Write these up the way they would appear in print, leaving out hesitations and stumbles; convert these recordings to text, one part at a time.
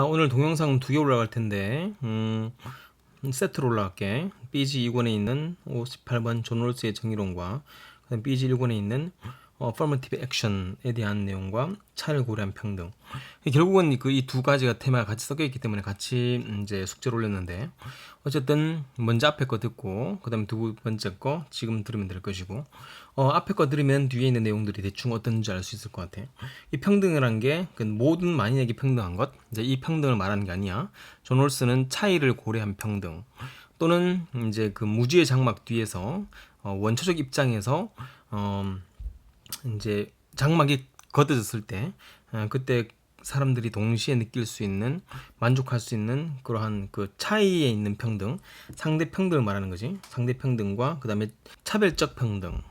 오늘 동영상 두 개 올라갈 텐데, 세트로 올라갈게. BG 2권에 있는 58번 존 롤스의 정의론과 그다음 BG 1권에 있는 Affirmative Action에 대한 내용과 차를 고려한 평등. 결국은 이 두 가지가 테마가 같이 섞여 있기 때문에 같이 이제 숙제를 올렸는데, 어쨌든 먼저 앞에 거 듣고 그다음에 두 번째 거 지금 들으면 될 것이고, 앞에 거 들으면 뒤에 있는 내용들이 대충 어떤지 알 수 있을 것 같아. 이 평등이란 게 그 모든 만인에게 평등한 것, 이제 이 평등을 말하는 게 아니야. 존 롤스는 차이를 고려한 평등 또는 이제 그 무지의 장막 뒤에서 원초적 입장에서 이제 장막이 걷어졌을 때 그때 사람들이 동시에 느낄 수 있는, 만족할 수 있는 그러한 그 차이에 있는 평등, 상대 평등을 말하는 거지. 상대 평등과 그 다음에 차별적 평등,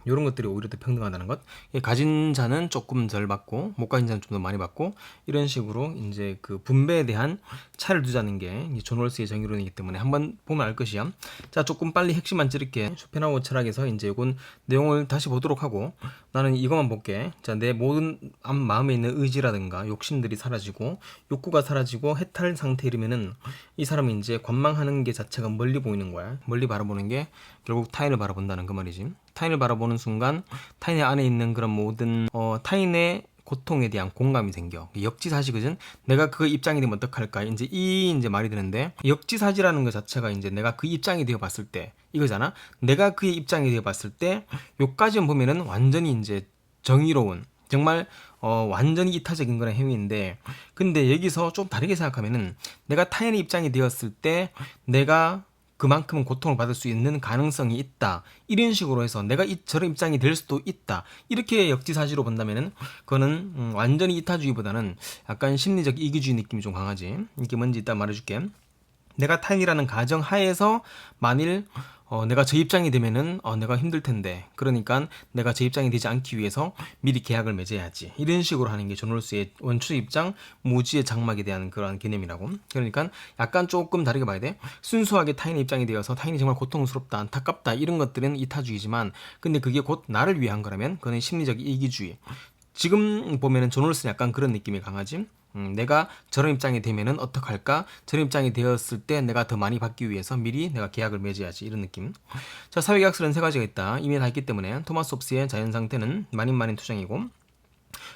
이런 것들이 오히려 더 평등하다는 것. 가진 자는 조금 덜 받고 못 가진 자는 좀 더 많이 받고, 이런 식으로 이제 그 분배에 대한 차를 두자는 게 존 롤스의 정의론이기 때문에 한번 보면 알 것이야. 자, 조금 빨리 핵심만 찌를게. 쇼펜하우어 철학에서 이제 이건 내용을 다시 보도록 하고, 나는 이것만 볼게. 자, 내 모든 마음에 있는 의지라든가 욕심들이 사라지고 욕구가 사라지고 해탈 상태에 이르면은 이 사람이 이제 관망하는 게 자체가 멀리 보이는 거야. 멀리 바라보는 게 결국 타인을 바라본다는 그 말이지. 타인을 바라보는 순간 타인의 안에 있는 그런 모든 타인의 고통에 대한 공감이 생겨. 역지사지거든. 내가 그 입장이 되면 어떡할까? 이제 말이 되는데, 역지사지라는 것 자체가 이제 내가 그 입장이 되어 봤을 때 이거잖아. 내가 그의 입장이 되어 봤을 때 요까지만 보면은 완전히 이제 정의로운, 정말 완전히 이타적인 그런 행위인데, 근데 여기서 좀 다르게 생각하면은 내가 타인의 입장이 되었을 때 내가 그만큼 고통을 받을 수 있는 가능성이 있다, 이런 식으로 해서 내가 저런 입장이 될 수도 있다, 이렇게 역지사지로 본다면은 그거는 완전히 이타주의보다는 약간 심리적 이기주의 느낌이 좀 강하지. 이게 뭔지 이따 말해줄게. 내가 타인이라는 가정 하에서 만일 내가 저 입장이 되면은 내가 힘들 텐데, 그러니까 내가 저 입장이 되지 않기 위해서 미리 계약을 맺어야지, 이런 식으로 하는 게 존 롤스의 원초 입장, 무지의 장막에 대한 그러한 개념이라고. 그러니까 약간 조금 다르게 봐야 돼. 순수하게 타인의 입장이 되어서 타인이 정말 고통스럽다, 안타깝다, 이런 것들은 이타주의지만, 근데 그게 곧 나를 위한 거라면 그건 심리적 이기주의. 지금 보면은 존 롤스는 약간 그런 느낌이 강하지. 내가 저런 입장이 되면은 어떡할까? 저런 입장이 되었을 때 내가 더 많이 받기 위해서 미리 내가 계약을 맺어야지, 이런 느낌. 자, 사회계약서는 세 가지가 있다. 이미 다 있기 때문에 토마스 홉스의 자연 상태는 만인 투쟁이고,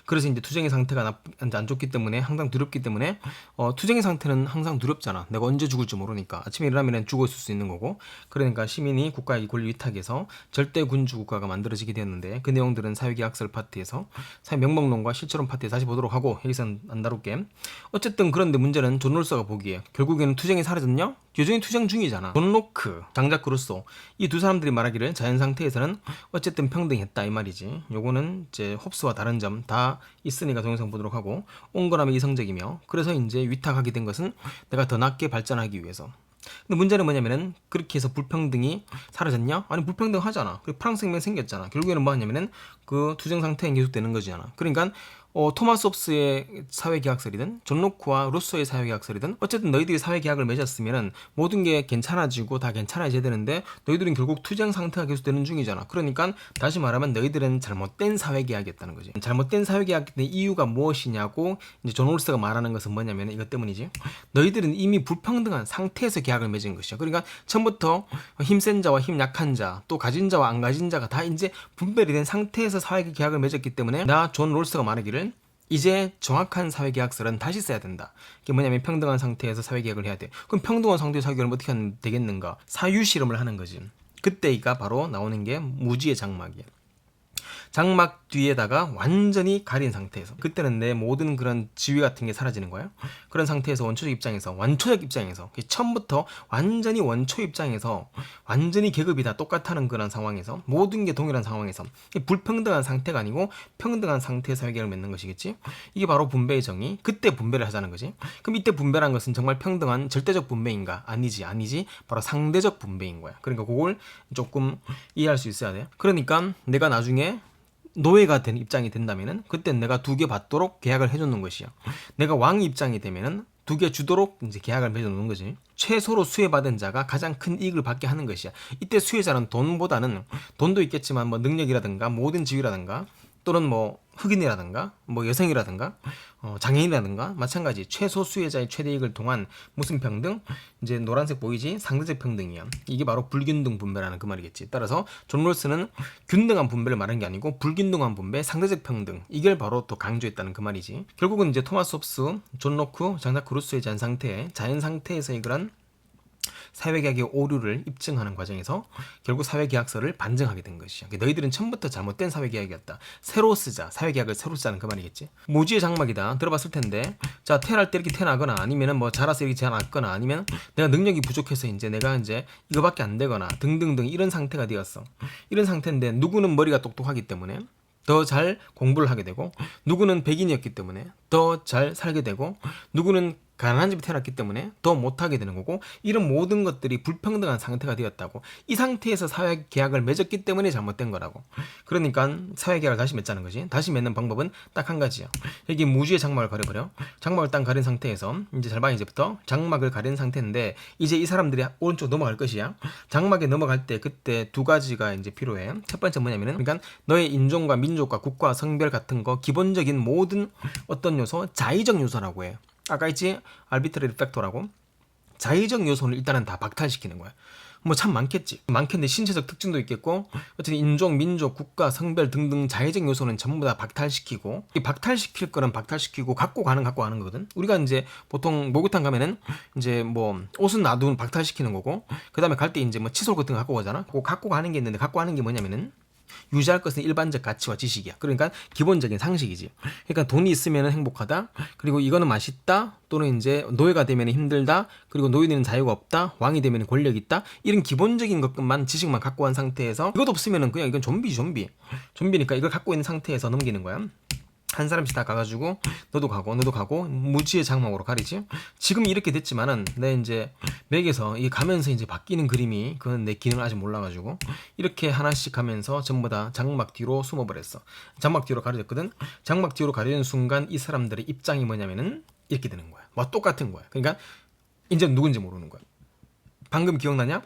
그래서 이제 투쟁의 상태가 안 좋기 때문에 항상 두렵기 때문에 투쟁의 상태는 항상 두렵잖아. 내가 언제 죽을지 모르니까. 아침에 일어나면 죽었을 수 있는 거고. 그러니까 시민이 국가의 권리 위탁에서 절대 군주 국가가 만들어지게 되었는데, 그 내용들은 사회계약설 파트에서, 사회명목론과 실체론 파트에서 다시 보도록 하고 여기서는 안 다룰게. 어쨌든 그런데 문제는 존 롤스가 보기에 결국에는 투쟁이 사라졌냐? 여전히 투쟁 중이잖아. 존 로크, 장자크 루소, 이 두 사람들이 말하기를 자연 상태에서는 어쨌든 평등했다, 이 말이지. 요거는 이제 홉스와 다른 점 다 있으니까 동영상 보도록 하고, 온건함의 이성적이며, 그래서 이제 위탁하게 된 것은 내가 더 낫게 발전하기 위해서. 근데 문제는 뭐냐면은 그렇게 해서 불평등이 사라졌냐? 아니, 불평등하잖아. 그리고 프랑스 혁명 생겼잖아. 결국에는 뭐 하냐면은 그 투쟁 상태는 계속되는 거잖아. 그러니까 토마스 홉스의 사회계약설이든 존 로크와 루소의 사회계약설이든 어쨌든 너희들이 사회계약을 맺었으면은 모든 게 괜찮아지고 다 괜찮아져야 되는데, 너희들은 결국 투쟁 상태가 계속되는 중이잖아. 그러니까 다시 말하면 너희들은 잘못된 사회계약이었다는 거지. 잘못된 사회계약의 이유가 무엇이냐고 이제 존 롤스가 말하는 것은 뭐냐면 이것 때문이지. 너희들은 이미 불평등한 상태에서 계약을 맺은 것이야. 그러니까 처음부터 힘센 자와 힘 약한 자, 또 가진 자와 안 가진 자가 다 이제 분별이 된 상태에서 사회계약을 맺었기 때문에 존 롤스가 말하기를 이제 정확한 사회계약서는 다시 써야 된다. 이게 뭐냐면 평등한 상태에서 사회계약을 해야 돼. 그럼 평등한 상태에서 사회계약을 어떻게 하면 되겠는가? 사유실험을 하는 거지. 그때가 바로 나오는 게 무지의 장막이야. 장막 뒤에다가 완전히 가린 상태에서, 그때는 내 모든 그런 지위 같은 게 사라지는 거야. 그런 상태에서 완초적 입장에서 처음부터 완전히 원초 입장에서 완전히 계급이 다 똑같다는 그런 상황에서, 모든 게 동일한 상황에서, 불평등한 상태가 아니고 평등한 상태에서 사회계약을 맺는 것이겠지. 이게 바로 분배의 정의. 그때 분배를 하자는 거지. 그럼 이때 분배란 것은 정말 평등한 절대적 분배인가? 아니지. 바로 상대적 분배인 거야. 그러니까 그걸 조금 이해할 수 있어야 돼. 그러니까 내가 나중에 노예가 된 입장이 된다면은 그땐 내가 두 개 받도록 계약을 해주는 것이야. 내가 왕 입장이 되면은 두 개 주도록 이제 계약을 맺어놓는 거지. 최소로 수혜받은 자가 가장 큰 이익을 받게 하는 것이야. 이때 수혜자는 돈보다는, 돈도 있겠지만 뭐 능력이라든가 모든 지위라든가 또는 뭐 흑인이라든가 뭐 여성이라든가 장애인이라든가 마찬가지 최소 수혜자의 최대이익을 통한 무슨 평등? 이제 노란색 보이지? 상대적 평등이야. 이게 바로 불균등 분배라는 그 말이겠지. 따라서 존 롤스는 균등한 분배를 말하는 게 아니고 불균등한 분배, 상대적 평등 이걸 바로 또 강조했다는 그 말이지. 결국은 이제 토마스 홉스, 존 로크, 장 자크 루소의 자연 상태에서의 그런 사회계약의 오류를 입증하는 과정에서 결국 사회계약서를 반증하게 된 것이야. 너희들은 처음부터 잘못된 사회계약이었다. 새로 쓰자. 사회계약을 새로 쓰자는 그 말이겠지. 무지의 장막이다. 들어봤을 텐데, 자 태어날 때 이렇게 태어나거나 아니면은 뭐 자라서 이렇게 자랐거나 아니면 내가 능력이 부족해서 이제 내가 이제 이거밖에 안 되거나 등등등 이런 상태가 되었어. 이런 상태인데 누구는 머리가 똑똑하기 때문에 더 잘 공부를 하게 되고, 누구는 백인이었기 때문에 더 잘 살게 되고, 누구는 가난한 집에 태어났기 때문에 더 못하게 되는 거고, 이런 모든 것들이 불평등한 상태가 되었다고. 이 상태에서 사회계약을 맺었기 때문에 잘못된 거라고. 그러니까 사회계약을 다시 맺자는 거지. 다시 맺는 방법은 딱 한 가지야. 여기 무주의 장막을 가려버려. 장막을 딱 가린 상태에서 이제 잘 봐. 이제부터 장막을 가린 상태인데 이제 이 사람들이 오른쪽 넘어갈 것이야. 장막에 넘어갈 때 그때 두 가지가 이제 필요해. 첫 번째 뭐냐면은, 그러니까 너의 인종과 민족과 국가 성별 같은 거 기본적인 모든 어떤 요소, 자의적 요소라고 해. 아까 있지? arbitrary factor라고. 자의적 요소는 일단은 다 박탈시키는 거야. 뭐 참 많겠는데 신체적 특징도 있겠고, 어쨌든 인종, 민족, 국가, 성별 등등 자의적 요소는 전부 다 박탈시키고, 이 박탈시킬 거는 박탈시키고 갖고 가는 거거든. 우리가 이제 보통 목욕탕 가면은 이제 뭐 옷은 놔두면 박탈시키는 거고, 그 다음에 갈 때 이제 뭐 칫솔 같은 거 갖고 가잖아. 그 갖고 가는 게 있는데, 갖고 가는 게 뭐냐면은 유지할 것은 일반적 가치와 지식이야. 그러니까 기본적인 상식이지. 그러니까 돈이 있으면 행복하다. 그리고 이거는 맛있다. 또는 이제 노예가 되면 힘들다. 그리고 노예되는 자유가 없다. 왕이 되면 권력이 있다. 이런 기본적인 것만 지식만 갖고 간 상태에서, 이것도 없으면 그냥 이건 좀비니까 이걸 갖고 있는 상태에서 넘기는 거야. 한 사람씩 다 가가지고 너도 가고 무지의 장막으로 가리지. 지금 이렇게 됐지만은 내 이제 맥에서 이 가면서 이제 바뀌는 그림이, 그건 내 기능을 아직 몰라가지고 이렇게 하나씩 가면서 전부 다 장막 뒤로 숨어버렸어. 장막 뒤로 가려졌거든. 장막 뒤로 가려진 순간 이 사람들의 입장이 뭐냐면은 이렇게 되는 거야. 뭐 똑같은 거야. 그러니까 이제 누군지 모르는 거야. 방금 기억나냐?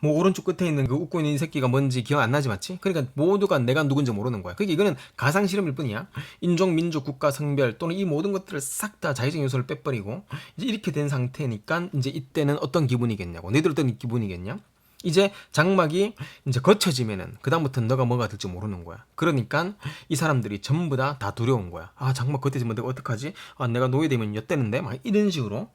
뭐 오른쪽 끝에 있는 그 웃고 있는 이 새끼가 뭔지 기억 안 나지, 맞지? 그러니까 모두가 내가 누군지 모르는 거야. 그러니까 이거는 가상 실험일 뿐이야. 인종, 민족, 국가, 성별 또는 이 모든 것들을 싹 다 자의적 요소를 빼버리고 이제 이렇게 된 상태니까 이제 이때는 어떤 기분이겠냐고. 너희들 어떤 기분이겠냐? 이제 장막이 이제 거쳐지면은 그다음부터는 너가 뭐가 될지 모르는 거야. 그러니까 이 사람들이 전부 다 두려운 거야. 아, 장막 겉에지면 내가 어떡하지? 아, 내가 노예되면 엿되는데? 막 이런 식으로.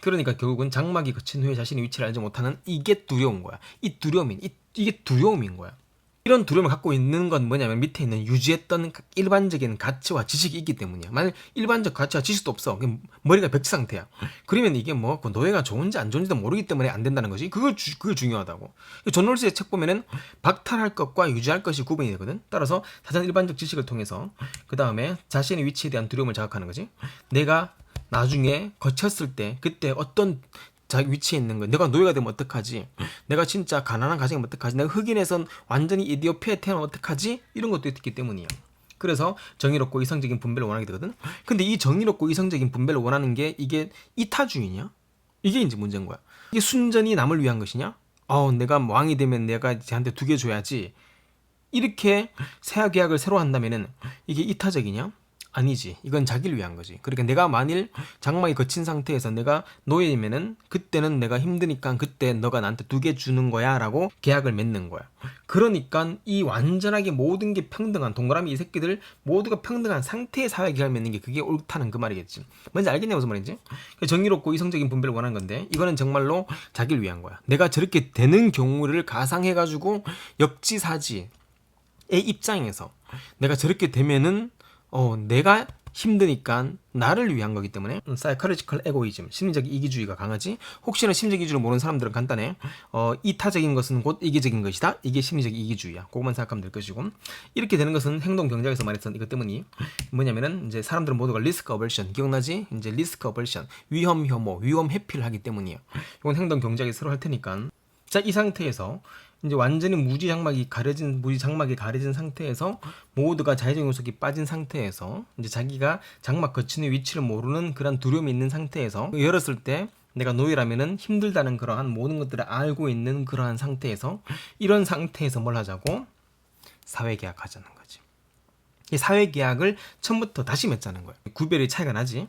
그러니까 결국은 장막이 거친 후에 자신의 위치를 알지 못하는 이게 두려운 거야. 이 두려움인, 이게 두려움인 거야. 이런 두려움을 갖고 있는 건 뭐냐면 밑에 있는 유지했던 일반적인 가치와 지식이 있기 때문이야. 만약 일반적 가치와 지식도 없어. 머리가 백지 상태야. 그러면 이게 뭐 노예가 좋은지 안 좋은지도 모르기 때문에 안 된다는 거지. 그걸 중요하다고. 존 롤스의 책 보면은 박탈할 것과 유지할 것이 구분이 되거든. 따라서 사전 일반적 지식을 통해서 그 다음에 자신의 위치에 대한 두려움을 자극하는 거지. 내가 나중에 거쳤을 때 그때 어떤 자기 위치에 있는 거, 내가 노예가 되면 어떡하지? 내가 진짜 가난한 가정이면 어떡하지? 내가 흑인에선 완전히 이디오피아에 태어나면 어떡하지? 이런 것도 있기 때문이야. 그래서 정의롭고 이성적인 분배를 원하게 되거든. 근데 이 정의롭고 이성적인 분배를 원하는 게 이게 이타주의냐? 이게 이제 문제인 거야. 이게 순전히 남을 위한 것이냐? 내가 왕이 되면 내가 쟤한테 2개 줘야지. 이렇게 새 계약을 새로 한다면은 이게 이타적이냐? 아니지. 이건 자기를 위한 거지. 그러니까 내가 만일 장막이 거친 상태에서 내가 노예이면은 그때는 내가 힘드니까 그때 너가 나한테 2개 주는 거야 라고 계약을 맺는 거야. 그러니까 이 완전하게 모든 게 평등한, 동그라미 이 새끼들 모두가 평등한 상태의 사회 계약을 맺는 게 그게 옳다는 그 말이겠지. 뭔지 알겠냐 무슨 말인지? 정의롭고 이성적인 분배를 원하는 건데 이거는 정말로 자기를 위한 거야. 내가 저렇게 되는 경우를 가상해가지고 역지사지의 입장에서 내가 저렇게 되면은 내가 힘드니까 나를 위한 거기 때문에 psychological egoism, 심리적 이기주의가 강하지. 혹시나 심리적 이기주의를 모르는 사람들은 간단해. 이타적인 것은 곧 이기적인 것이다. 이게 심리적 이기주의야. 그것만 생각하면 될 것이고, 이렇게 되는 것은 행동 경제학에서 말했던 이것 때문이 뭐냐면은 이제 사람들은 모두가 risk aversion, 기억나지? 이제 risk aversion, 위험 혐오, 위험 회피를 하기 때문이에요. 이건 행동 경제학이 새로 할 테니까. 자, 이 상태에서 이제 완전히 무지 장막이 가려진 상태에서 모두가 자의적 요소가 빠진 상태에서 이제 자기가 장막 거치는 위치를 모르는 그런 두려움이 있는 상태에서 열었을 때 내가 노예라면은 힘들다는 그러한 모든 것들을 알고 있는 그러한 상태에서 이런 상태에서 뭘 하자고? 사회계약 하자는 거지. 이 사회계약을 처음부터 다시 맺자는 거예요. 구별이 차이가 나지.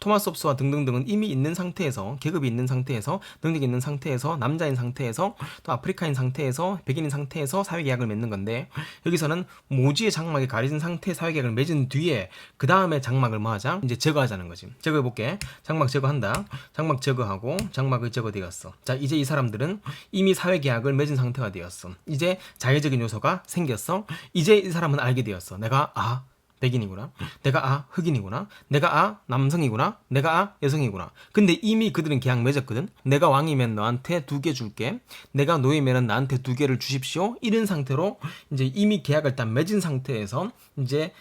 토마스 홉스와 등등등은 이미 있는 상태에서, 계급이 있는 상태에서, 능력이 있는 상태에서, 남자인 상태에서, 또 아프리카인 상태에서, 백인인 상태에서 사회계약을 맺는 건데, 여기서는 모지의 장막이 가려진 상태의 사회계약을 맺은 뒤에 그 다음에 장막을 뭐 하자? 이제 제거하자는 거지. 제거해볼게. 장막 제거한다. 장막 제거하고 장막이 제거되었어. 자, 이제 이 사람들은 이미 사회계약을 맺은 상태가 되었어. 이제 자의적인 요소가 생겼어. 이제 이 사람은 알게 되었어. 내가 백인이구나. 내가 흑인이구나. 내가 남성이구나. 내가 여성이구나. 근데 이미 그들은 계약 맺었거든. 내가 왕이면 너한테 2개 줄게. 내가 노예면 나한테 2개를 주십시오. 이런 상태로 이제 이미 계약을 다 맺은 상태에서 이제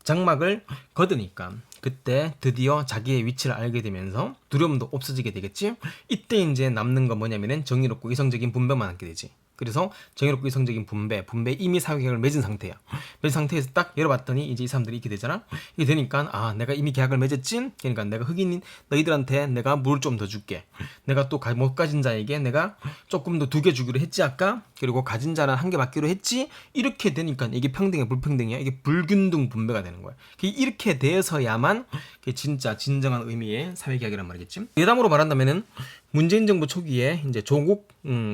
장막을 걷으니까 그때 드디어 자기의 위치를 알게 되면서 두려움도 없어지게 되겠지. 이때 이제 남는 건 뭐냐면은 정의롭고 이성적인 분배만 남게 되지. 그래서 정의롭고 이성적인 분배 이미 사회계약을 맺은 상태야. 맺은 상태에서 딱 열어봤더니 이제 이 사람들이 있게 되잖아. 이게 되니까 내가 이미 계약을 맺었지. 그러니까 내가 흑인인 너희들한테 내가 물을 좀 더 줄게. 내가 또 못 가진 자에게 내가 조금 더 2개 주기로 했지 아까. 그리고 가진 자는 1개 받기로 했지. 이렇게 되니까 이게 평등이야 불평등이야. 이게 불균등 분배가 되는 거야. 이렇게 돼서야만 진짜 진정한 의미의 사회계약이란 말이겠지. 예담으로 말한다면은 문재인 정부 초기에 이제 조국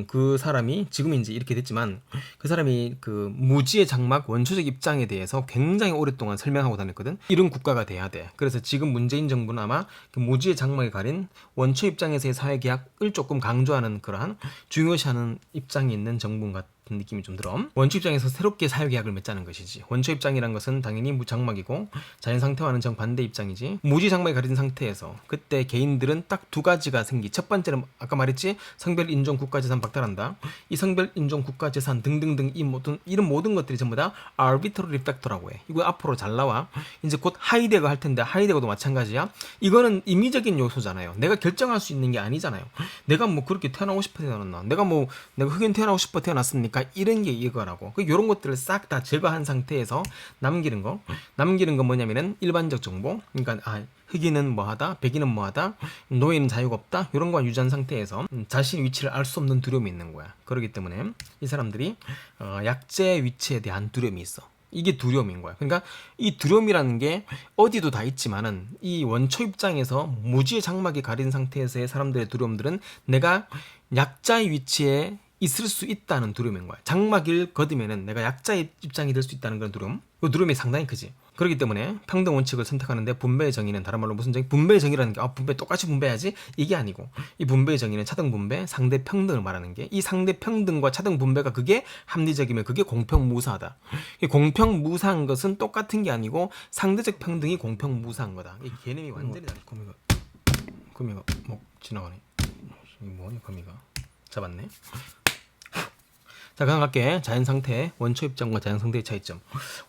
그 사람이 지금 이제 이렇게 됐지만 그 사람이 그 무지의 장막 원초적 입장에 대해서 굉장히 오랫동안 설명하고 다녔거든. 이런 국가가 돼야 돼. 그래서 지금 문재인 정부는 아마 그 무지의 장막에 가린 원초 입장에서의 사회계약을 조금 강조하는 그러한 중요시하는 입장이 있는 정부인 것 같은 느낌이 좀 들어. 원초 입장에서 새롭게 사회계약을 맺자는 것이지. 원초 입장이란 것은 당연히 무장막이고 자연 상태와는 정반대 입장이지. 무지 장막에 가린 상태에서 그때 개인들은 딱 2가지가 생기. 첫 번째는 아까 말했지. 성별 인종 국가재산 박탈한다. 이 성별 인종 국가재산 등등등 이런 모든 것들이 전부 다 arbitrary factor라고 해. 이거 앞으로 잘 나와. 이제 곧 하이데거 할 텐데 하이데거도 마찬가지야. 이거는 임의적인 요소잖아요. 내가 결정할 수 있는 게 아니잖아요. 내가 뭐 그렇게 태어나고 싶어 태어났나? 내가 흑인 태어나고 싶어 태어났습니까? 이런 게 이거라고. 이런 것들을 싹 다 제거한 상태에서 남기는 건 뭐냐면은 일반적 정보. 그러니까 흑인은 뭐하다, 백인은 뭐하다, 노예는 자유가 없다. 이런 거 유지한 상태에서 자신의 위치를 알 수 없는 두려움이 있는 거야. 그렇기 때문에 이 사람들이 약자의 위치에 대한 두려움이 있어. 이게 두려움인 거야. 그러니까 이 두려움이라는 게 어디도 다 있지만은 이 원초 입장에서 무지의 장막이 가린 상태에서의 사람들의 두려움들은 내가 약자의 위치에 있을 수 있다는 두려움인 거야. 장막을 걷으면은 내가 약자의 입장이 될 수 있다는 그런 두려움. 그 두려움이 상당히 크지. 그렇기 때문에 평등 원칙을 선택하는데 분배의 정의는 다른 말로 무슨 정의? 분배의 정의라는 게 분배 똑같이 분배해야지 이게 아니고 이 분배의 정의는 차등 분배, 상대 평등을 말하는 게 이 상대 평등과 차등 분배가 그게 합리적이면 그게 공평무사하다. 이 공평무사한 것은 똑같은 게 아니고 상대적 평등이 공평무사한 거다. 이 개념이 완전히 다르. 거미가 지나가네. 이 뭐냐 거미가 잡았네. 자, 그냥 갈게. 자연상태, 원초 입장과 자연상태의 차이점.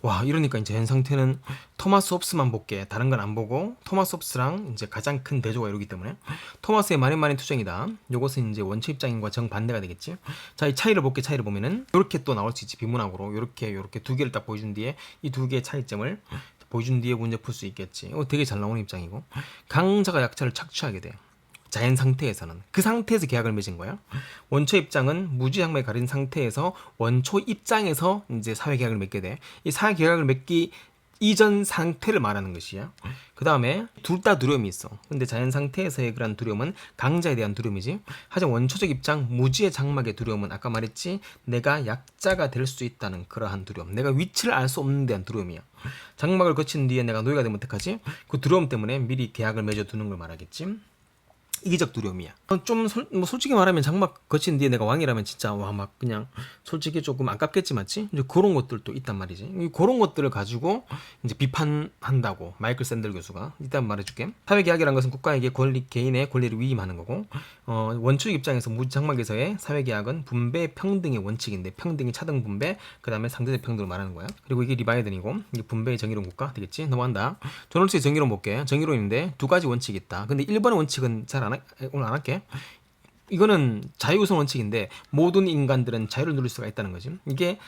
와, 이러니까 이제 자연상태는 토마스 홉스만 볼게. 다른 건 안 보고, 토마스 홉스랑 이제 가장 큰 대조가 이러기 때문에. 토마스의 만인 투쟁이다. 요것은 이제 원초 입장인과 정반대가 되겠지. 자, 이 차이를 볼게. 차이를 보면은, 이렇게 또 나올 수 있지. 비문학으로. 요렇게 2개를 딱 보여준 뒤에, 이 2개의 차이점을 보여준 뒤에 문제 풀 수 있겠지. 이거 되게 잘 나오는 입장이고. 강자가 약자를 착취하게 돼. 자연 상태에서는 그 상태에서 계약을 맺은 거야. 원초 입장은 무지 장막에 가린 상태에서 원초 입장에서 이제 사회 계약을 맺게 돼. 이 사회 계약을 맺기 이전 상태를 말하는 것이야. 그 다음에 둘 다 두려움이 있어. 근데 자연 상태에서의 그런 두려움은 강자에 대한 두려움이지. 하지만 원초적 입장 무지의 장막의 두려움은 아까 말했지. 내가 약자가 될 수 있다는 그러한 두려움. 내가 위치를 알 수 없는 데한 두려움이야. 장막을 거친 뒤에 내가 노예가 되면 어떡하지? 그 두려움 때문에 미리 계약을 맺어두는 걸 말하겠지. 이기적 두려움이야. 좀 솔직히 말하면 장막 거친 뒤에 내가 왕이라면 진짜 막 그냥 솔직히 조금 아깝겠지 맞지? 이제 그런 것들도 있단 말이지. 그런 것들을 가지고 이제 비판한다고 마이클 샌델 교수가 일단 말해줄게. 사회계약이라는 것은 국가에게 개인의 권리를 위임하는 거고 원칙 입장에서 무장막에서의 사회계약은 분배 평등의 원칙인데 평등이 차등 분배 그 다음에 상대적 평등을 말하는 거야. 그리고 이게 리바이든이고 이게 분배의 정의로운 국가 되겠지? 넘어간다. 존 홀스의 정의로운 볼게. 정의로운인데 2가지 원칙이 있다. 근데 1번의 원칙은 오늘 안 할게. 이거는 자유우선 원칙인데 모든 인간들은 자유를 누릴 수가 있다는 거지. 이게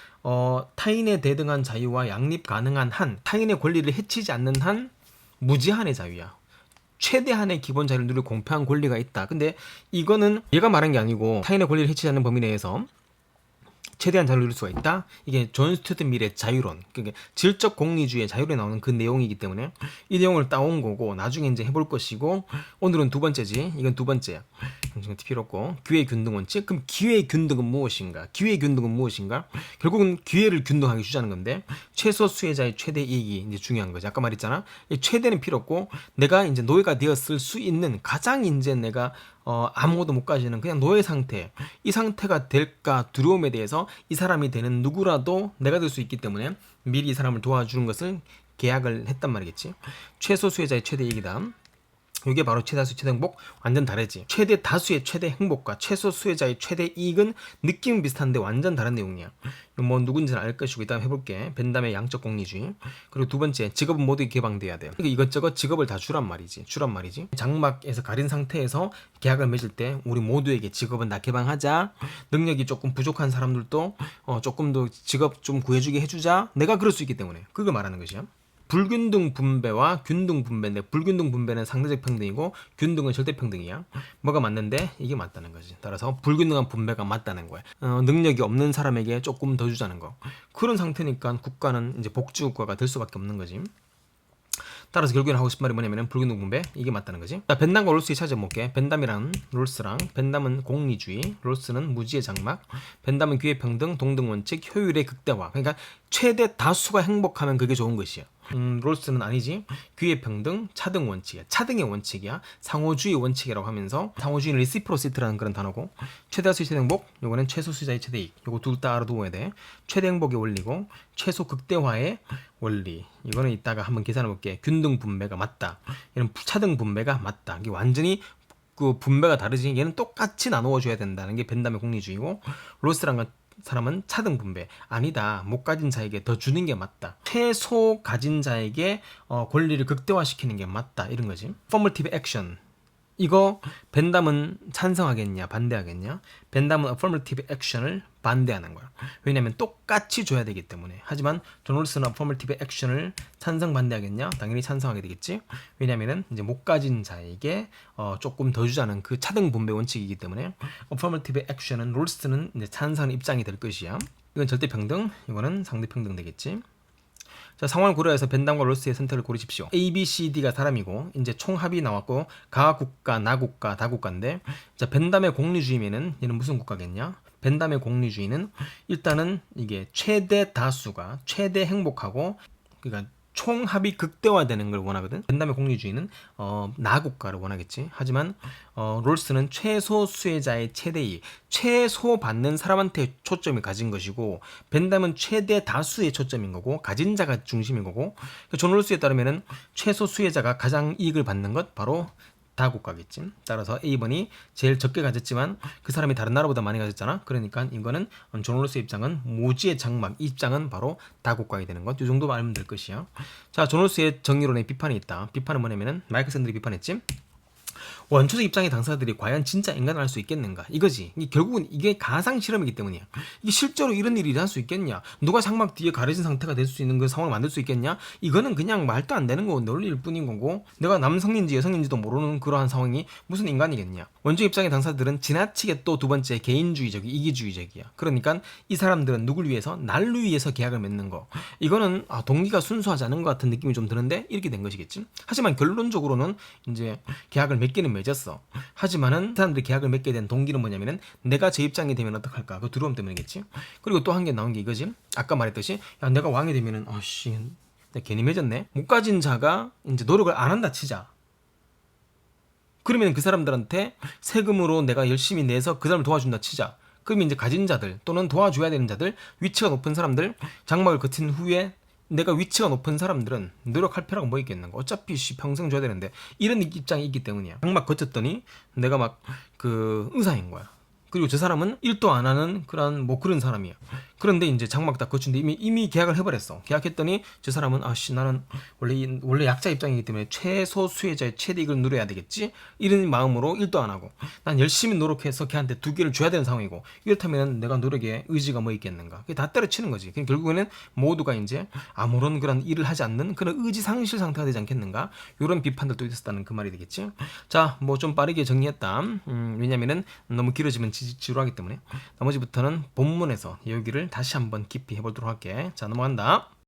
타인의 대등한 자유와 양립 가능한 한, 타인의 권리를 해치지 않는 한 무제한의 자유야. 최대한의 기본 자유를 누릴 공평한 권리가 있다. 근데 이거는 얘가 말한 게 아니고 타인의 권리를 해치지 않는 범위 내에서 최대한 자유를 이룰 수가 있다. 이게 존 스튜어트 밀의 자유론, 그러니까 질적 공리주의의 자유론에 나오는 그 내용이기 때문에 이 내용을 따온 거고 나중에 이제 해볼 것이고 오늘은 두 번째지. 이건 두 번째야. 필요 없고 기회 균등 원칙. 그럼 기회 균등은 무엇인가? 기회 균등은 무엇인가? 결국은 기회를 균등하게 주자는 건데 최소 수혜자의 최대 이익이 이제 중요한 거지. 아까 말했잖아. 최대는 필요 없고 내가 이제 노예가 되었을 수 있는 가장 이제 내가 아무것도 못 가지는 그냥 노예 상태, 이 상태가 될까 두려움에 대해서 이 사람이 되는 누구라도 내가 될 수 있기 때문에 미리 이 사람을 도와주는 것을 계약을 했단 말이겠지. 최소 수혜자의 최대 이익이다. 이게 바로 최다수 최대 행복 완전 다르지. 최대 다수의 최대 행복과 최소 수혜자의 최대 이익은 느낌은 비슷한데 완전 다른 내용이야. 뭐 누군지는 알 것이고 일단 해볼게. 벤담의 양적 공리주의. 그리고 두 번째, 직업은 모두 개방돼야 돼. 그러니까 이것저것 직업을 다 주란 말이지. 장막에서 가린 상태에서 계약을 맺을 때 우리 모두에게 직업은 다 개방하자. 능력이 조금 부족한 사람들도 조금 더 직업 좀 구해주게 해주자. 내가 그럴 수 있기 때문에 그걸 말하는 것이야. 불균등 분배와 균등 분배인데 불균등 분배는 상대적 평등이고 균등은 절대 평등이야. 뭐가 맞는데 이게 맞다는 거지. 따라서 불균등한 분배가 맞다는 거야. 능력이 없는 사람에게 조금 더 주자는 거. 그런 상태니까 국가는 이제 복지국가가 될 수밖에 없는 거지. 따라서 결국에는 하고 싶은 말이 뭐냐면 불균등 분배 이게 맞다는 거지. 자, 벤담과 롤스의 찾아볼게. 벤담이란 롤스랑 벤담은 공리주의, 롤스는 무지의 장막. 벤담은 기회 평등, 동등 원칙, 효율의 극대화. 그러니까 최대 다수가 행복하면 그게 좋은 것이야. 롤스는 아니지. 기회 평등, 차등 원칙이야. 차등의 원칙이야. 상호주의 원칙이라고 하면서 상호주의는 리시프로시티라는 그런 단어고 최다수의 최대 행복, 요거는 최소 수자의 최대 이익. 요거 둘 다 알아두어야 돼. 최대 행복의 원리고 최소 극대화의 원리. 이거는 이따가 한번 계산해 볼게. 균등 분배가 맞다. 얘는 차등 분배가 맞다. 이게 완전히 그 분배가 다르지. 얘는 똑같이 나누어 줘야 된다는 게 벤담의 공리주의고 롤스란 건 사람은 차등 분배 아니다. 못 가진 자에게 더 주는 게 맞다. 최소 가진 자에게 권리를 극대화시키는 게 맞다. 이런 거지. Affirmative action. 이거 벤담은 찬성하겠냐 반대하겠냐? 벤담은 affirmative action을 반대하는 거야. 왜냐하면 똑같이 줘야 되기 때문에. 하지만 존 롤스는 affirmative action을 찬성 반대하겠냐? 당연히 찬성하게 되겠지. 왜냐하면 이제 못 가진 자에게 조금 더 주자는 그 차등 분배 원칙이기 때문에 affirmative action은 롤스는 이제 찬성하는 입장이 될 것이야. 이건 절대 평등, 이거는 상대 평등 되겠지. 자, 상황을 고려해서 벤담과 롤스의 선택을 고르십시오. A, B, C, D가 사람이고 이제 총합이 나왔고 가국가, 나국가, 다국가인데 자, 벤담의 공리주의면은 얘는 무슨 국가겠냐? 벤담의 공리주의는 일단은 이게 최대 다수가 최대 행복하고 그러니까 총합이 극대화되는 걸 원하거든. 벤담의 공리주의는 나국가를 원하겠지. 하지만 롤스는 최소 수혜자의 최대 이익, 최소 받는 사람한테 초점이 가진 것이고 벤담은 최대 다수의 초점인 거고 가진 자가 중심인 거고 존 롤스에 따르면은 최소 수혜자가 가장 이익을 받는 것 바로 다국가겠지. 따라서 A번이 제일 적게 가졌지만 그 사람이 다른 나라보다 많이 가졌잖아. 그러니까 이거는 존 롤스의 입장은 무지의 장막, 이 입장은 바로 다국가가 되는 것. 이 정도 알면 될 것이야. 자, 존 롤스의 정의론에 비판이 있다. 비판은 뭐냐면은 마이클 샌들이 비판했지. 원초적 입장의 당사자들이 과연 진짜 인간을 할 수 있겠는가 이거지. 결국은 이게 가상 실험이기 때문이야. 이게 실제로 이런 일이 일어날 수 있겠냐? 누가 장막 뒤에 가려진 상태가 될 수 있는 그 상황을 만들 수 있겠냐? 이거는 그냥 말도 안 되는 거고 논리일 뿐인 거고 내가 남성인지 여성인지도 모르는 그러한 상황이 무슨 인간이겠냐? 원초적 입장의 당사자들은 지나치게 또 두 번째 개인주의적, 이기주의적이야. 그러니까 이 사람들은 누굴 위해서? 나를 위해서 계약을 맺는 거. 이거는 동기가 순수하지 않은 것 같은 느낌이 좀 드는데 이렇게 된 것이겠지. 하지만 결론적으로는 이제 계약을 맺기는 맺었어. 하지만은 사람들이 계약을 맺게 된 동기는 뭐냐면은 내가 제 입장이 되면 어떡할까? 그 두려움 때문이겠지. 그리고 또 한 개 나온 게 이거지. 아까 말했듯이 야 내가 왕이 되면은 내가 괜히 맺었네. 못 가진 자가 이제 노력을 안 한다 치자. 그러면 그 사람들한테 세금으로 내가 열심히 내서 그 사람을 도와준다 치자. 그러면 이제 가진 자들 또는 도와줘야 되는 자들, 위치가 높은 사람들, 장막을 거친 후에 내가 위치가 높은 사람들은 노력할 필요가 뭐 있겠는가? 어차피 평생 줘야 되는데 이런 입장이 있기 때문이야. 장막 거쳤더니 내가 막 그 의사인 거야. 그리고 저 사람은 일도 안 하는 그런 사람이야. 그런데 이제 장막 다 거친데 이미 계약을 해버렸어. 계약했더니 저 사람은 나는 원래 약자 입장이기 때문에 최소 수혜자의 최대익을 누려야 되겠지. 이런 마음으로 일도 안 하고 난 열심히 노력해서 걔한테 두 개를 줘야 되는 상황이고 이렇다면 내가 노력에 의지가 뭐 있겠는가? 그게 다 때려치는 거지. 결국에는 모두가 이제 아무런 그런 일을 하지 않는 그런 의지 상실 상태가 되지 않겠는가? 이런 비판들도 있었다는 그 말이 되겠지. 자, 뭐 좀 빠르게 정리했다. 왜냐면은 너무 길어지면 지루하기 때문에 나머지부터는 본문에서 여기를 다시 한번 깊이 해보도록 할게. 자, 넘어간다.